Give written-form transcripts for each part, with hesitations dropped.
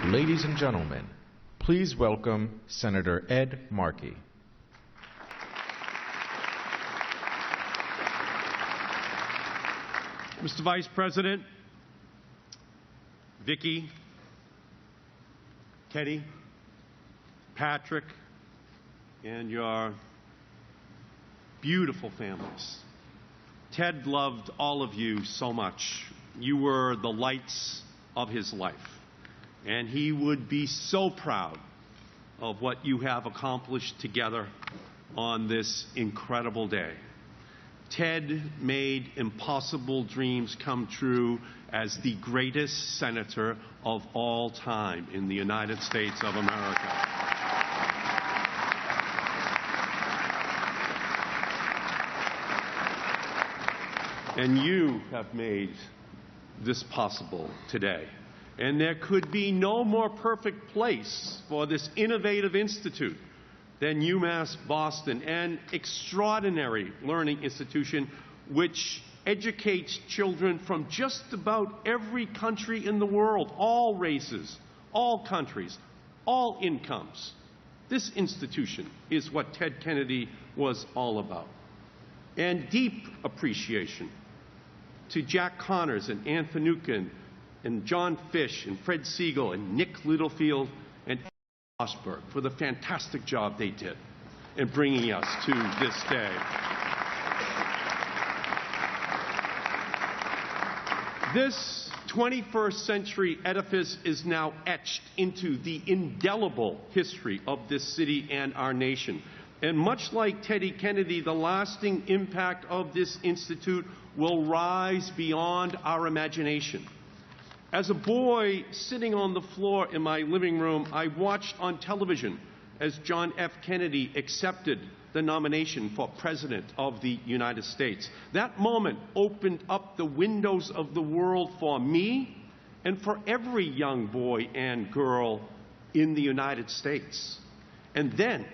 Ladies and gentlemen, please welcome Senator Ed Markey. Mr. Vice President, Vicki, Teddy, Patrick, and your beautiful families. Ted loved all of you so much. You were the lights of his life, and he would be so proud of what you have accomplished together on this incredible day. Ted made impossible dreams come true as the greatest senator of all time in the United States of America. And you have made this possible today. And there could be no more perfect place for this innovative institute than UMass Boston, an extraordinary learning institution which educates children from just about every country in the world, all races, all countries, all incomes. This institution is what Ted Kennedy was all about. And deep appreciation to Jack Connors and Ann Finucane and John Fish and Fred Siegel and Nick Littlefield and Osberg for the fantastic job they did in bringing us to this day. This 21st century edifice is now etched into the indelible history of this city and our nation. And much like Teddy Kennedy, the lasting impact of this institute will rise beyond our imagination. As a boy sitting on the floor in my living room, I watched on television as John F. Kennedy accepted the nomination for President of the United States. That moment opened up the windows of the world for me and for every young boy and girl in the United States. And then,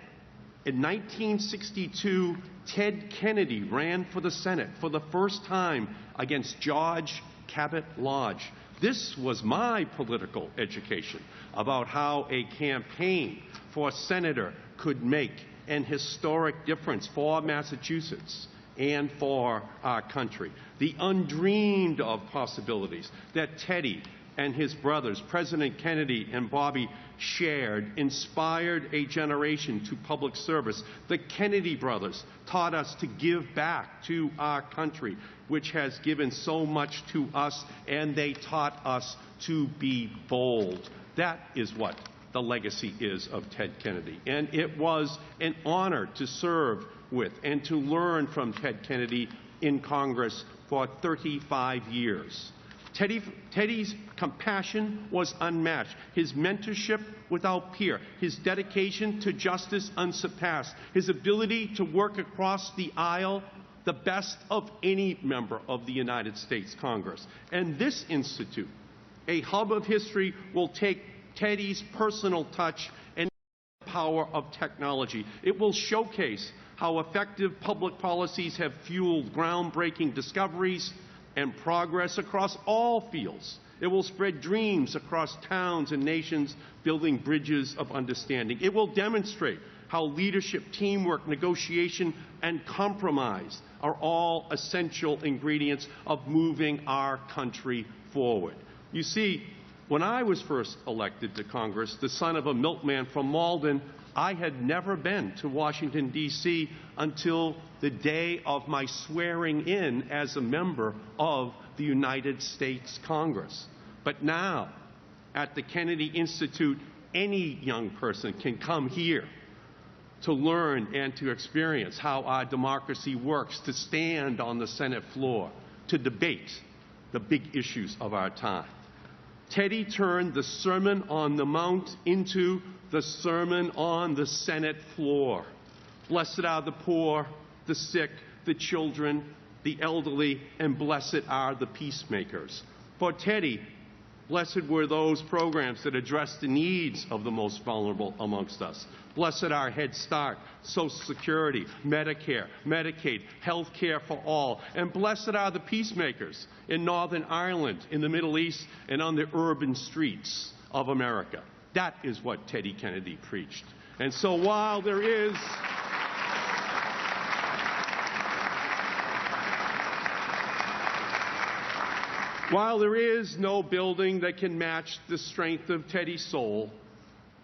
in 1962, Ted Kennedy ran for the Senate for the first time against George Cabot Lodge. This was my political education about how a campaign for senator could make an historic difference for Massachusetts and for our country. The undreamed of possibilities that Teddy and his brothers, President Kennedy and Bobby, shared inspired a generation to public service. The Kennedy brothers taught us to give back to our country, which has given so much to us, and they taught us to be bold. That is what the legacy is of Ted Kennedy. And it was an honor to serve with and to learn from Ted Kennedy in Congress for 35 years. Teddy's compassion was unmatched, his mentorship without peer, his dedication to justice unsurpassed, his ability to work across the aisle, the best of any member of the United States Congress. And this institute, a hub of history, will take Teddy's personal touch and the power of technology. It will showcase how effective public policies have fueled groundbreaking discoveries and progress across all fields. It will spread dreams across towns and nations, building bridges of understanding. It will demonstrate how leadership, teamwork, negotiation, and compromise are all essential ingredients of moving our country forward. You see, when I was first elected to Congress, the son of a milkman from Malden, I had never been to Washington, D.C. until the day of my swearing in as a member of the United States Congress. But now, at the Kennedy Institute, any young person can come here to learn and to experience how our democracy works, to stand on the Senate floor, to debate the big issues of our time. Teddy turned the Sermon on the Mount into the Sermon on the Senate floor. Blessed are the poor, the sick, the children, the elderly, and blessed are the peacemakers. For Teddy, blessed were those programs that address the needs of the most vulnerable amongst us. Blessed are Head Start, Social Security, Medicare, Medicaid, health care for all. And blessed are the peacemakers in Northern Ireland, in the Middle East, and on the urban streets of America. That is what Teddy Kennedy preached. And so while there is no building that can match the strength of Teddy's soul,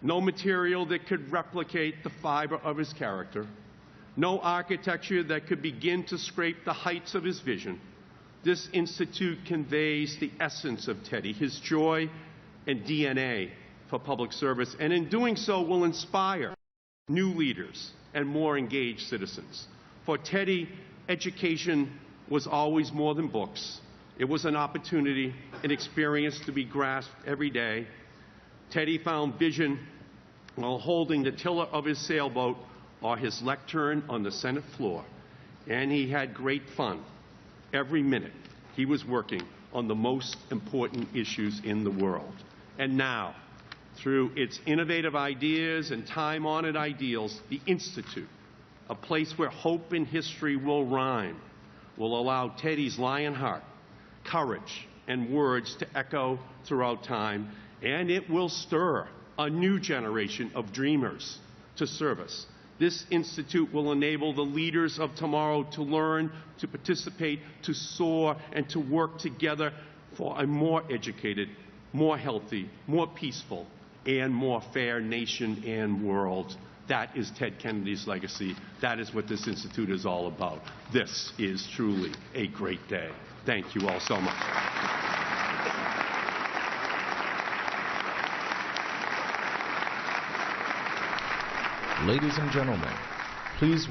no material that could replicate the fiber of his character, no architecture that could begin to scrape the heights of his vision, this institute conveys the essence of Teddy, his joy and DNA for public service, and in doing so will inspire new leaders and more engaged citizens. For Teddy, education was always more than books. It was an opportunity, an experience to be grasped every day. Teddy found vision while holding the tiller of his sailboat or his lectern on the Senate floor, and he had great fun every minute he was working on the most important issues in the world. And now, through its innovative ideas and time-honored ideals, the Institute, a place where hope and history will rhyme, will allow Teddy's lion heart, courage, and words to echo throughout time, and it will stir a new generation of dreamers to service. This institute will enable the leaders of tomorrow to learn, to participate, to soar, and to work together for a more educated, more healthy, more peaceful, and more fair nation and world. That is Ted Kennedy's legacy. That is what this institute is all about. This is truly a great day. Thank you all so much. Ladies and gentlemen, please